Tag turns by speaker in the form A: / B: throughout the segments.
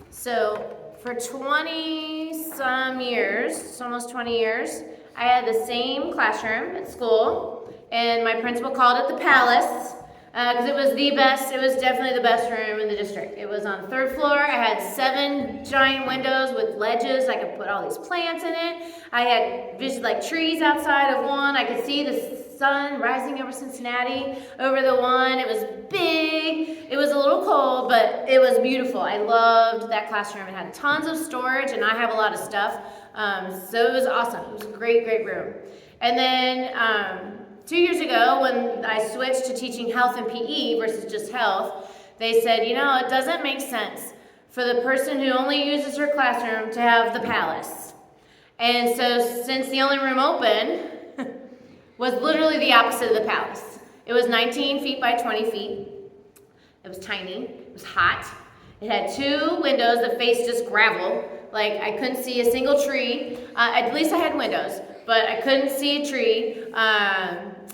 A: So for 20 some years, it's almost 20 years, I had the same classroom at school, and my principal called it the Palace because it was the best. It was definitely the best room in the district. It was on the third floor. I had 7 giant windows with ledges. I could put all these plants in it. I had vision like trees outside of one. I could see the sun rising over Cincinnati over the one. It was big. It was a little cold, but it was beautiful. I loved that classroom. It had tons of storage, and I have a lot of stuff. So it was awesome. It was a great, great room. And then 2 years ago, when I switched to teaching health and PE versus just health, they said, it doesn't make sense for the person who only uses her classroom to have the Palace. And so since the only room open was literally the opposite of the Palace. It was 19 feet by 20 feet. It was tiny. It was hot. It had 2 windows that faced just gravel. Like, I couldn't see a single tree. At least I had windows, but I couldn't see a tree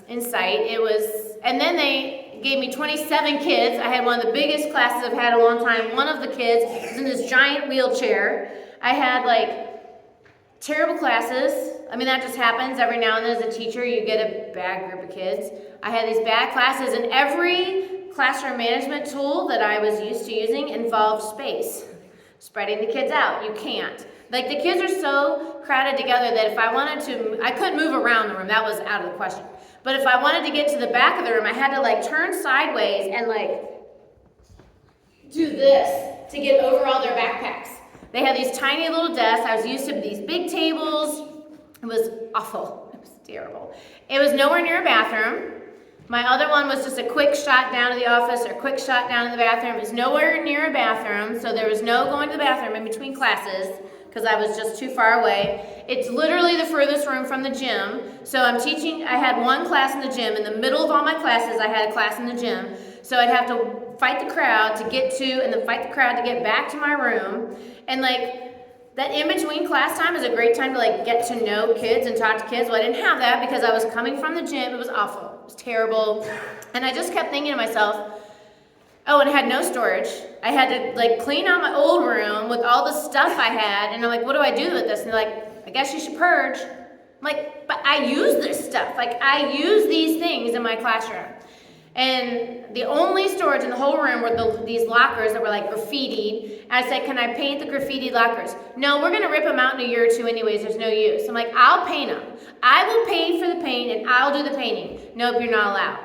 A: in sight. And then they gave me 27 kids. I had one of the biggest classes I've had in a long time. One of the kids was in this giant wheelchair. I had, terrible classes. That just happens every now and then as a teacher. You get a bad group of kids. I had these bad classes, and every classroom management tool that I was used to using involved space. Spreading the kids out. You can't. The kids are so crowded together that if I wanted to, I couldn't move around the room. That was out of the question. But if I wanted to get to the back of the room, I had to turn sideways and do this to get over all their backpacks. They had these tiny little desks. I was used to these big tables. It was awful. It was terrible. It was nowhere near a bathroom. My other one was just a quick shot down to the office or a quick shot down to the bathroom. It was nowhere near a bathroom, so there was no going to the bathroom in between classes because I was just too far away. It's literally the furthest room from the gym. So I'm teaching. I had one class in the gym. In the middle of all my classes, I had a class in the gym. So I'd have to fight the crowd to get to, and then fight the crowd to get back to my room. And that in-between class time is a great time to get to know kids and talk to kids. Well, I didn't have that because I was coming from the gym. It was awful. It was terrible. And I just kept thinking to myself, oh, and I had no storage. I had to clean out my old room with all the stuff I had. And I'm like, what do I do with this? And they're like, I guess you should purge. I'm like, but I use this stuff. I use these things in my classroom. And the only storage in the whole room were these lockers that were graffitied. And I said, can I paint the graffiti lockers? No, we're going to rip them out in a year or 2 anyways. There's no use. I'm like, I'll paint them. I will pay for the paint and I'll do the painting. Nope, you're not allowed.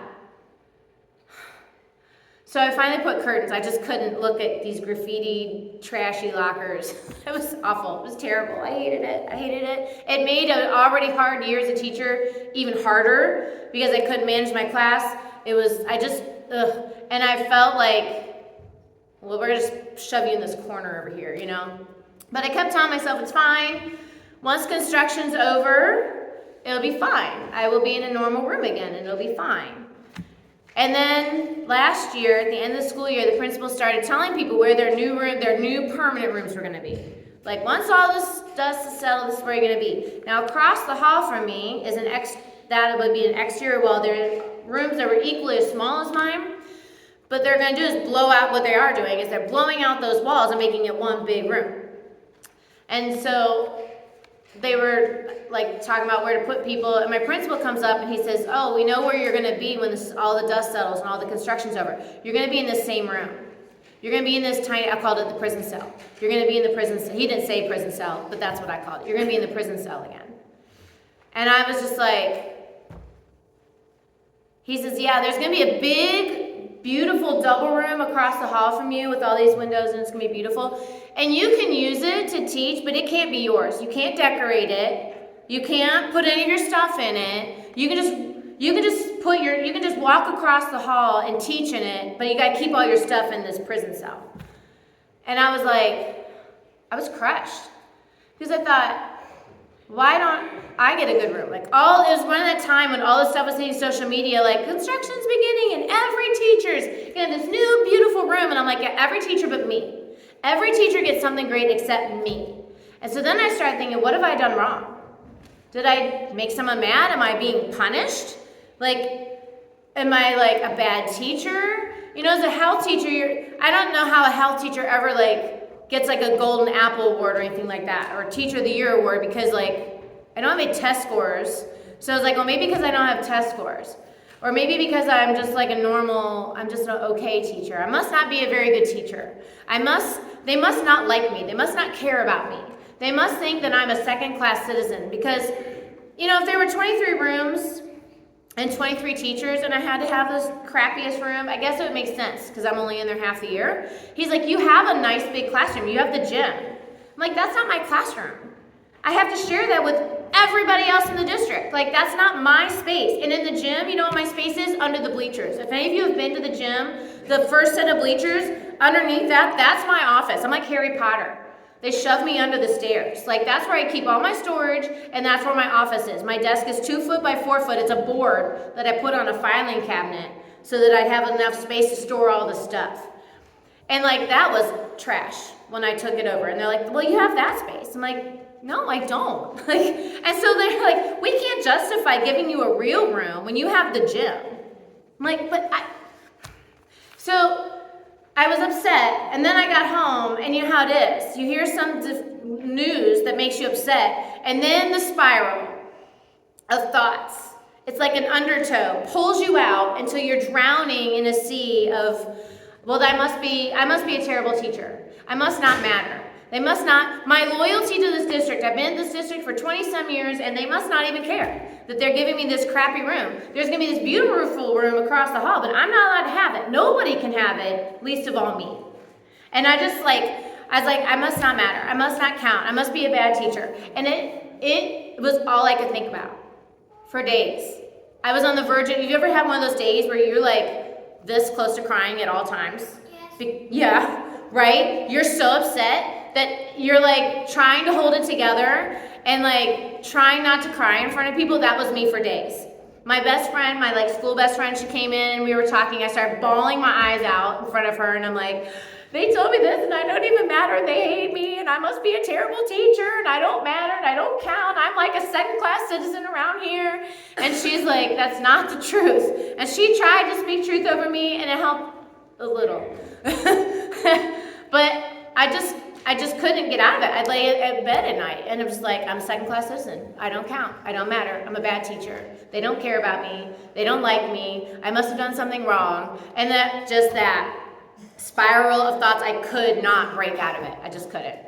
A: So I finally put curtains. I just couldn't look at these graffiti, trashy lockers. It was awful. It was terrible. I hated it. It made an already hard year as a teacher even harder because I couldn't manage my class. And I felt well, we're going to just shove you in this corner over here, But I kept telling myself, it's fine. Once construction's over, it'll be fine. I will be in a normal room again, and it'll be fine. And then last year, at the end of the school year, the principal started telling people where their new permanent rooms were going to be. Once all this dust is settled, this is where you're going to be. Now, across the hall from me is that would be an exterior wall. There are rooms that were equally as small as mine. But they're going to do is blow out, what they are doing is they're blowing out those walls and making it one big room. And so they were talking about where to put people, and my principal comes up and he says, oh, we know where you're going to be when all the dust settles and all the construction's over. You're going to be in the same room. You're going to be in this tiny, I called it the prison cell. You're going to be in the prison cell. He didn't say prison cell, but that's what I called it. You're going to be in the prison cell again. And I was just he says, yeah, there's going to be a big, beautiful double room across the hall from you with all these windows, and it's going to be beautiful. And you can use it to teach, but it can't be yours. You can't decorate it. You can't put any of your stuff in it. You can just walk across the hall and teach in it, but you got to keep all your stuff in this prison cell. And I was crushed because I thought, why don't I get a good room? It was one of that time when all this stuff was hitting social media, construction's beginning and every teacher's in this new beautiful room. And I'm like, yeah, every teacher but me. Every teacher gets something great except me. And so then I started thinking, what have I done wrong? Did I make someone mad? Am I being punished? Am I a bad teacher? As a health teacher, I don't know how a health teacher ever gets like a golden apple award or anything like that, or teacher of the year award, because like I don't have any test scores. So I was like, well, maybe because I don't have test scores, or maybe because I'm just like I'm just an okay teacher. I must not be a very good teacher. They must not like me. They must not care about me. They must think that I'm a second-class citizen, because, if there were 23 rooms and 23 teachers and I had to have this crappiest room, I guess it would make sense because I'm only in there half the year. He's like, you have a nice big classroom. You have the gym. I'm like, that's not my classroom. I have to share that with everybody else in the district. Like, that's not my space. And in the gym, you know what my space is? Under the bleachers. If any of you have been to the gym, the first set of bleachers, underneath that's my office. I'm like Harry Potter. They shove me under the stairs. Like, that's where I keep all my storage, and that's where my office is. My desk is 2 foot by 4 foot. It's a board that I put on a filing cabinet so that I'd have enough space to store all the stuff. And like, that was trash when I took it over. And they're like, well, you have that space. I'm like, no, I don't. And so they're like, we can't justify giving you a real room when you have the gym. I'm like, So I was upset, and then I got home, and you know how it is. You hear some news that makes you upset, and then the spiral of thoughts, it's like an undertow, pulls you out until you're drowning in a sea of, well, I must be a terrible teacher. I must not matter. They must not, my loyalty to this district, I've been in this district for 20-some years, and they must not even care that they're giving me this crappy room. There's going to be this beautiful room across the hall, but I'm not allowed to have it. Nobody can have it, least of all me. And I was like, I must not matter. I must not count. I must be a bad teacher. And it was all I could think about for days. I was on the verge of, you ever had one of those days where you're like this close to crying at all times? Yes. Yeah, right? You're so upset that you're like trying to hold it together and like trying not to cry in front of people. That was me for days. My best friend, my like school best friend, she came in and we were talking. I started bawling my eyes out in front of her, and I'm like, they told me this and I don't even matter. They hate me and I must be a terrible teacher and I don't matter and I don't count. I'm like a second-class citizen around here. And she's like, that's not the truth. And she tried to speak truth over me, and it helped a little. But I just couldn't get out of it. I'd lay at bed at night, and it was like, I'm a second-class citizen. I don't count. I don't matter. I'm a bad teacher. They don't care about me. They don't like me. I must have done something wrong. And that spiral of thoughts, I could not break out of it. I just couldn't.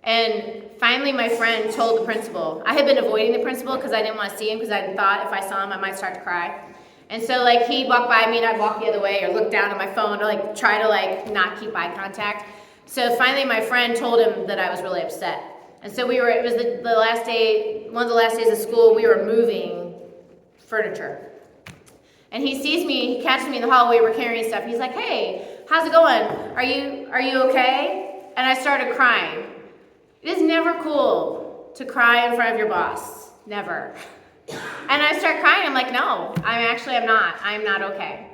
A: And finally, my friend told the principal. I had been avoiding the principal because I didn't want to see him, because I thought if I saw him, I might start to cry. And so like he walked by me and I'd walk the other way or look down at my phone to like try to like not keep eye contact. So finally my friend told him that I was really upset. And so it was the last day, one of the last days of school, we were moving furniture. And he sees me, he catches me in the hallway, we're carrying stuff. He's like, hey, how's it going? Are you okay? And I started crying. It is never cool to cry in front of your boss. Never. And I start crying. I'm like, no, I'm not. I'm not okay.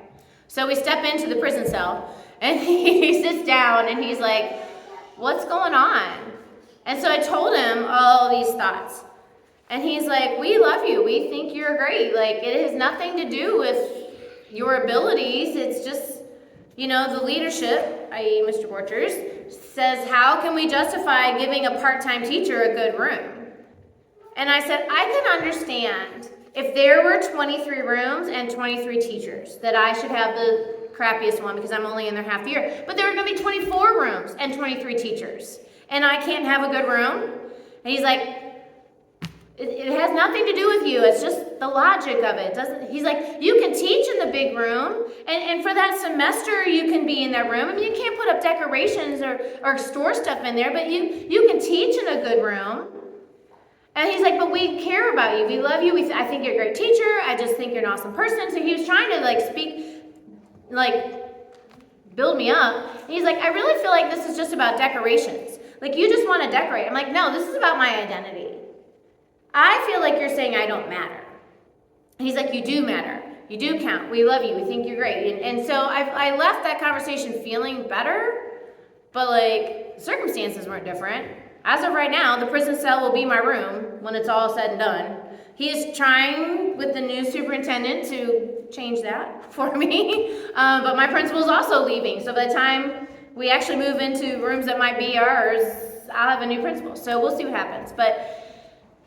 A: So we step into the prison cell, and he sits down, and he's like, what's going on? And so I told him all these thoughts. And he's like, we love you. We think you're great. Like, it has nothing to do with your abilities. It's just, the leadership, i.e. Mr. Borchers, says, how can we justify giving a part-time teacher a good room? And I said, I can understand if there were 23 rooms and 23 teachers, that I should have the crappiest one because I'm only in there half the year. But there are going to be 24 rooms and 23 teachers, and I can't have a good room? And he's like, it has nothing to do with you. It's just the logic of it. He's like, you can teach in the big room, and for that semester you can be in that room. I mean, you can't put up decorations or store stuff in there, but you can teach in a good room. And he's like, but we care about you. We love you. I think you're a great teacher. I just think you're an awesome person. So he was trying to build me up. And he's like, I really feel like this is just about decorations. Like, you just want to decorate. I'm like, no, this is about my identity. I feel like you're saying I don't matter. And he's like, you do matter. You do count. We love you. We think you're great. And so I left that conversation feeling better, but circumstances weren't different. As of right now, the prison cell will be my room when it's all said and done. He is trying with the new superintendent to change that for me, but my principal is also leaving. So by the time we actually move into rooms that might be ours, I'll have a new principal. So we'll see what happens. But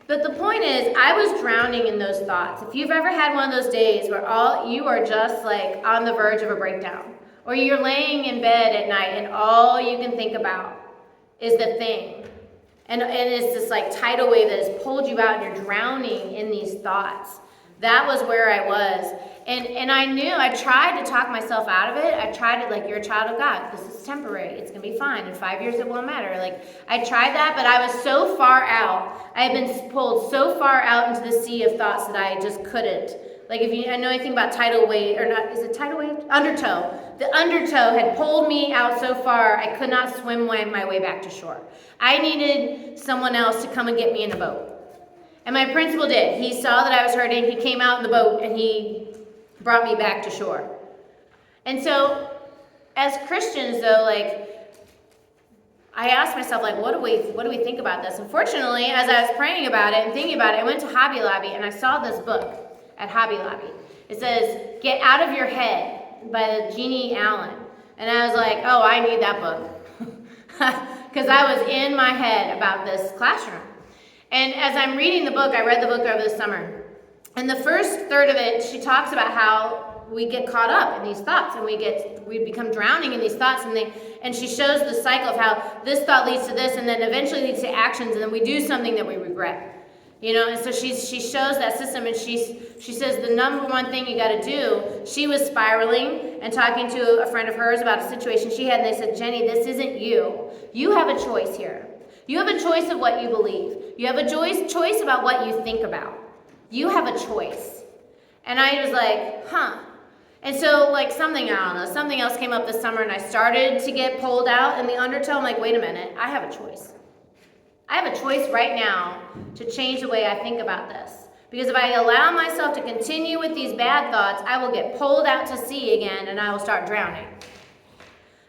A: the point is, I was drowning in those thoughts. If you've ever had one of those days where you are just like on the verge of a breakdown, or you're laying in bed at night and all you can think about is the thing, and it's this like tidal wave that has pulled you out and you're drowning in these thoughts. That was where I was. And I knew, I tried to talk myself out of it. I tried to, like, you're a child of God. This is temporary. It's going to be fine. In 5 years, it won't matter. Like, I tried that, but I was so far out. I had been pulled so far out into the sea of thoughts that I just couldn't. Like, if you know anything about tidal wave, or not, is it tidal wave? Undertow. The undertow had pulled me out so far, I could not swim my way back to shore. I needed someone else to come and get me in a boat. And my principal did. He saw that I was hurting. He came out in the boat and he brought me back to shore. And so, as Christians, though, like, I asked myself, like, what do we think about this? Unfortunately, as I was praying about it and thinking about it, I went to Hobby Lobby and I saw this book at Hobby Lobby. It says, Get Out of Your Head by Jeannie Allen. And I was like, oh, I need that book. Because I was in my head about this classroom. And as I'm reading the book, I read the book over the summer. And the first third of it, she talks about how we get caught up in these thoughts and we become drowning in these thoughts. And she shows the cycle of how this thought leads to this and then eventually leads to actions, and then we do something that we regret. You know, and so she shows that system, and she says the number one thing you got to do. She was spiraling and talking to a friend of hers about a situation she had, and they said, Jenny, this isn't you. You have a choice here. You have a choice of what you believe. You have a choice about what you think about. You have a choice. And I was like, huh. And so, like, something else came up this summer, and I started to get pulled out in the undertow. I'm like, wait a minute, I have a choice. I have a choice right now to change the way I think about this. Because if I allow myself to continue with these bad thoughts, I will get pulled out to sea again, and I will start drowning.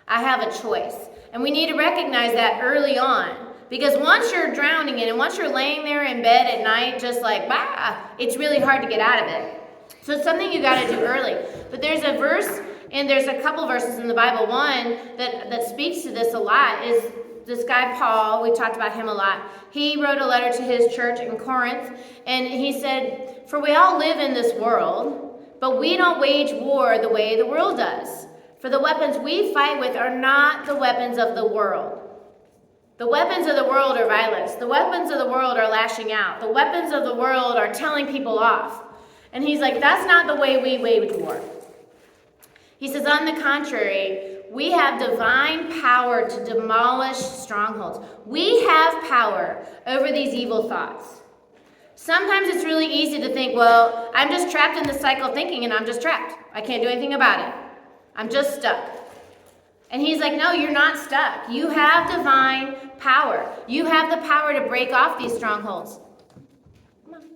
A: I have a choice. And we need to recognize that early on. Because once you're drowning in it, and once you're laying there in bed at night, just like, it's really hard to get out of it. So it's something you got to do early. But there's a verse, and there's a couple verses in the Bible. One that speaks to this a lot is this guy Paul. We talked about him a lot. He wrote a letter to his church in Corinth, and he said, for we all live in this world, but we don't wage war the way the world does. For the weapons we fight with are not the weapons of the world. The weapons of the world are violence. The weapons of the world are lashing out. The weapons of the world are telling people off. And he's like, that's not the way we wage war. He says, on the contrary, we have divine power to demolish strongholds. We have power over these evil thoughts. Sometimes it's really easy to think, well, I'm just trapped in the cycle of thinking and I'm just trapped. I can't do anything about it. I'm just stuck. And he's like, no, you're not stuck. You have divine power. You have the power to break off these strongholds. Come on.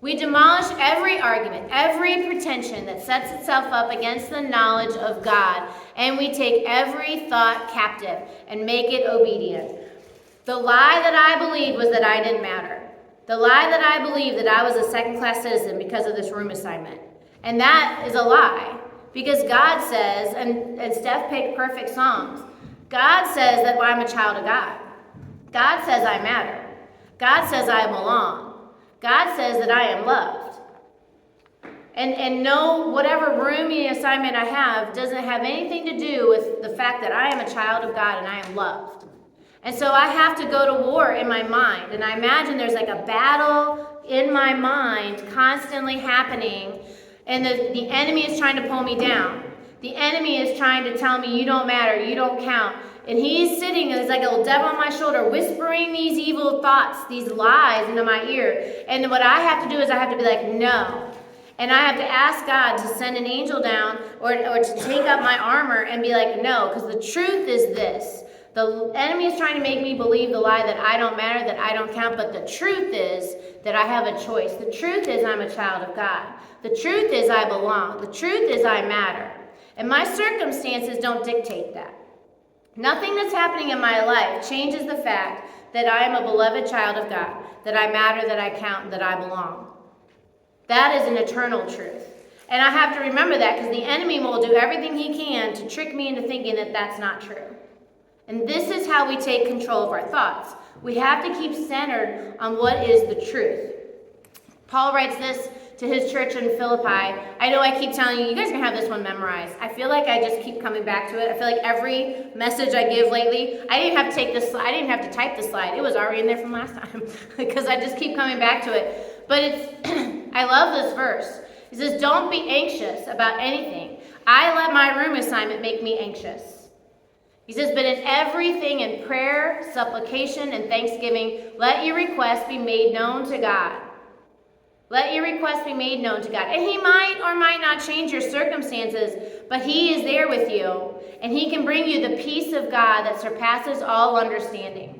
A: We demolish every argument, every pretension that sets itself up against the knowledge of God, and we take every thought captive and make it obedient. The lie that I believed was that I didn't matter. The lie that I believed that I was a second-class citizen because of this room assignment. And that is a lie. Because God says, and Steph picked perfect songs, God says that I'm a child of God. God says I matter. God says I belong. God says that I am loved. And no, whatever roomy assignment I have doesn't have anything to do with the fact that I am a child of God and I am loved. And so I have to go to war in my mind. And I imagine there's like a battle in my mind constantly happening. And the enemy is trying to pull me down. The enemy is trying to tell me, you don't matter, you don't count. And he's sitting, there's like a little devil on my shoulder, whispering these evil thoughts, these lies into my ear. And what I have to do is I have to be like, no. And I have to ask God to send an angel down or to take up my armor and be like, no, because the truth is this. The enemy is trying to make me believe the lie that I don't matter, that I don't count. But the truth is that I have a choice. The truth is I'm a child of God. The truth is I belong. The truth is I matter. And my circumstances don't dictate that. Nothing that's happening in my life changes the fact that I am a beloved child of God, that I matter, that I count, that I belong. That is an eternal truth. And I have to remember that because the enemy will do everything he can to trick me into thinking that that's not true. And this is how we take control of our thoughts. We have to keep centered on what is the truth. Paul writes this to his church in Philippi. I know I keep telling you, you guys are going to have this one memorized. I feel like I just keep coming back to it. I feel like every message I give lately, I didn't have to take this slide. I didn't have to type the slide. It was already in there from last time because I just keep coming back to it. But I love this verse. It says, don't be anxious about anything. I let my room assignment make me anxious. He says, but in everything, in prayer, supplication, and thanksgiving, let your requests be made known to God. Let your requests be made known to God. And he might or might not change your circumstances, but he is there with you. And he can bring you the peace of God that surpasses all understanding.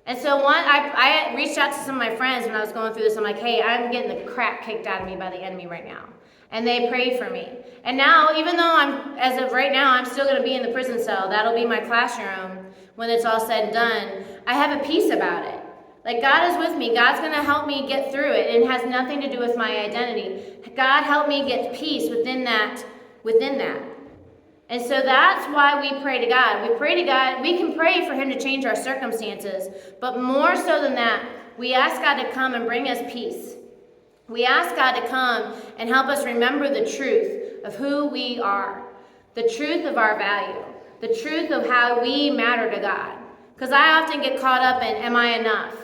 A: And so I reached out to some of my friends when I was going through this. I'm like, hey, I'm getting the crap kicked out of me by the enemy right now. And they prayed for me. And now, even though as of right now, I'm still going to be in the prison cell. That'll be my classroom when it's all said and done. I have a peace about it. Like, God is with me. God's going to help me get through it. It has nothing to do with my identity. God helped me get peace within that. And so that's why we pray to God. We pray to God. We can pray for him to change our circumstances. But more so than that, we ask God to come and bring us peace. We ask God to come and help us remember the truth of who we are, the truth of our value, the truth of how we matter to God. Because I often get caught up in, am I enough?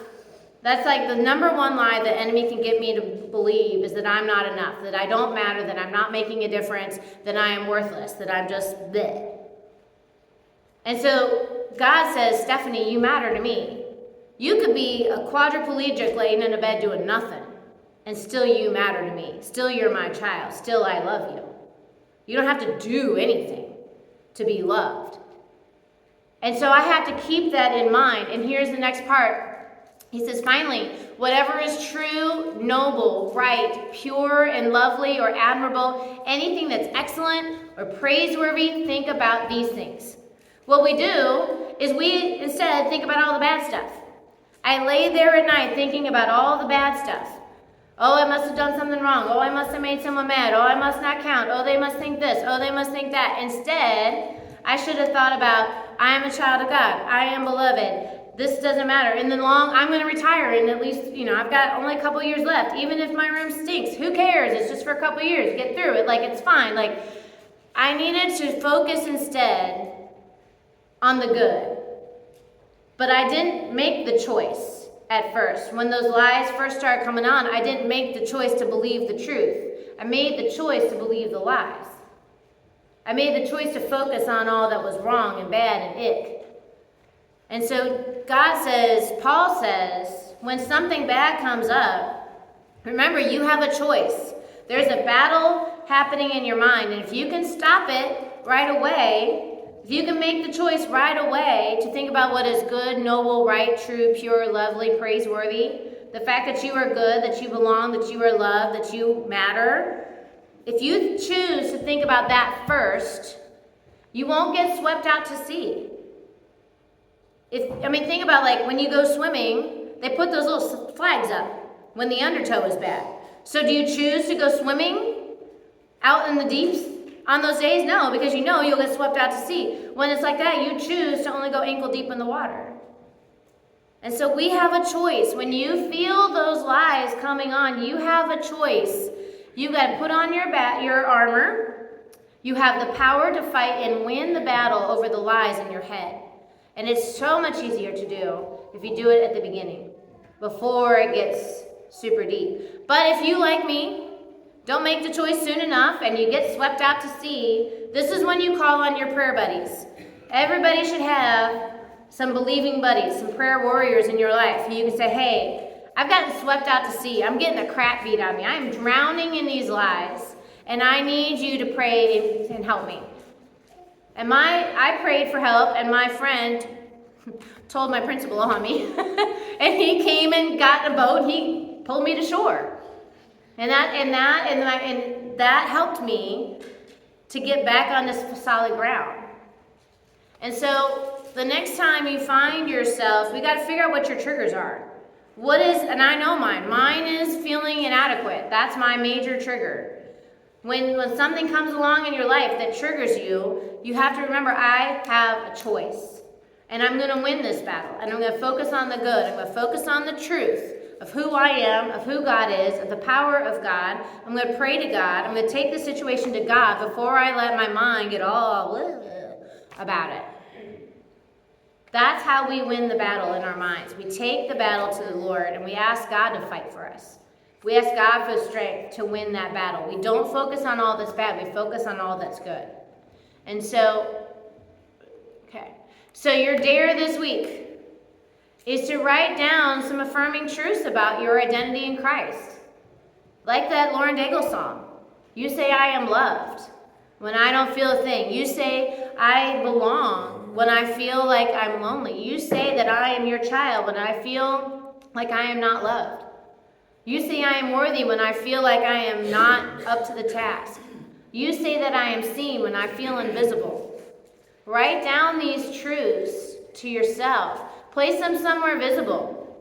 A: That's like the number one lie the enemy can get me to believe is that I'm not enough, that I don't matter, that I'm not making a difference, that I am worthless, that I'm just bleh. And so God says, Stephanie, you matter to me. You could be a quadriplegic laying in a bed doing nothing, and still you matter to me. Still you're my child. Still I love you. You don't have to do anything to be loved. And so I have to keep that in mind. And here's the next part. He says, finally, whatever is true, noble, right, pure, and lovely, or admirable, anything that's excellent or praiseworthy, think about these things. What we do is we instead think about all the bad stuff. I lay there at night thinking about all the bad stuff. Oh, I must have done something wrong. Oh, I must have made someone mad. Oh, I must not count. Oh, they must think this. Oh, they must think that. Instead, I should have thought about, I am a child of God. I am beloved. This doesn't matter. In the long, I'm going to retire, and at least, I've got only a couple years left. Even if my room stinks, who cares? It's just for a couple years. Get through it. Like, it's fine. Like, I needed to focus instead on the good. But I didn't make the choice at first. When those lies first started coming on, I didn't make the choice to believe the truth. I made the choice to believe the lies. I made the choice to focus on all that was wrong and bad and ick. And so Paul says, when something bad comes up, remember, you have a choice. There's a battle happening in your mind, and if you can stop it right away, if you can make the choice right away to think about what is good, noble, right, true, pure, lovely, praiseworthy, the fact that you are good, that you belong, that you are loved, that you matter, if you choose to think about that first, you won't get swept out to sea. Think about, like, when you go swimming, they put those little flags up when the undertow is bad. So do you choose to go swimming out in the deeps on those days? No, because you'll get swept out to sea. When it's like that, you choose to only go ankle deep in the water. And so we have a choice. When you feel those lies coming on, you have a choice. You've got to put on your armor. You have the power to fight and win the battle over the lies in your head. And it's so much easier to do if you do it at the beginning, before it gets super deep. But if you, like me, don't make the choice soon enough and you get swept out to sea, this is when you call on your prayer buddies. Everybody should have some believing buddies, some prayer warriors in your life. You can say, hey, I've gotten swept out to sea. I'm getting the crap beat out of me. I am drowning in these lies, and I need you to pray and help me. And I prayed for help, and my friend told my principal on me, and he came and got in a boat, and he pulled me to shore. And that helped me to get back on this solid ground. And so the next time you find yourself, we got to figure out what your triggers are. And I know mine. Mine is feeling inadequate. That's my major trigger. When something comes along in your life that triggers you, you have to remember, I have a choice. And I'm going to win this battle. And I'm going to focus on the good. I'm going to focus on the truth of who I am, of who God is, of the power of God. I'm going to pray to God. I'm going to take the situation to God before I let my mind get all about it. That's how we win the battle in our minds. We take the battle to the Lord and we ask God to fight for us. We ask God for strength to win that battle. We don't focus on all that's bad. We focus on all that's good. And so, So your dare this week is to write down some affirming truths about your identity in Christ. Like that Lauren Daigle song. You say, I am loved when I don't feel a thing. You say, I belong when I feel like I'm lonely. You say that I am your child when I feel like I am not loved. You say I am worthy when I feel like I am not up to the task. You say that I am seen when I feel invisible. Write down these truths to yourself. Place them somewhere visible.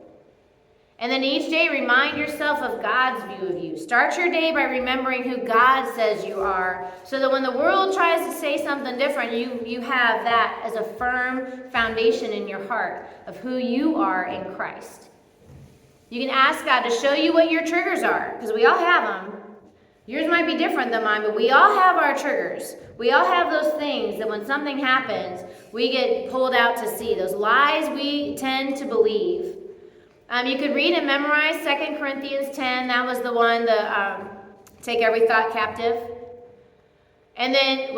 A: And then each day remind yourself of God's view of you. Start your day by remembering who God says you are, so that when the world tries to say something different, you have that as a firm foundation in your heart of who you are in Christ. You can ask God to show you what your triggers are, because we all have them. Yours might be different than mine, but we all have our triggers. We all have those things that when something happens, we get pulled out to see. Those lies we tend to believe. You could read and memorize 2 Corinthians 10. That was the one, take every thought captive. And then,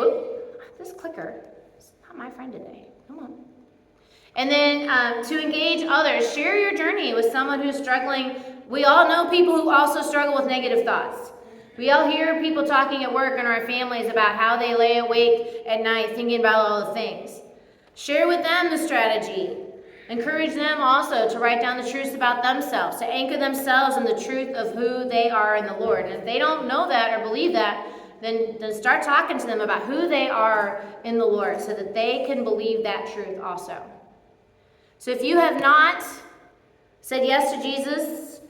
A: this clicker is not my friend today. Come on. And then to engage others, share your journey with someone who's struggling. We all know people who also struggle with negative thoughts. We all hear people talking at work and our families about how they lay awake at night thinking about all the things. Share with them the strategy. Encourage them also to write down the truths about themselves, to anchor themselves in the truth of who they are in the Lord. And if they don't know that or believe that, then start talking to them about who they are in the Lord so that they can believe that truth also. So if you have not said yes to Jesus,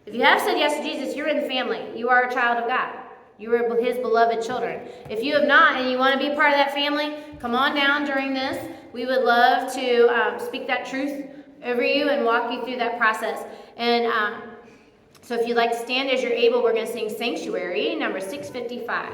A: if you have said yes to Jesus, you're in the family. You are a child of God. You are his beloved children. If you have not and you want to be a part of that family, come on down during this. We would love to speak that truth over you and walk you through that process. And so if you'd like to stand as you're able, we're going to sing Sanctuary, number 655.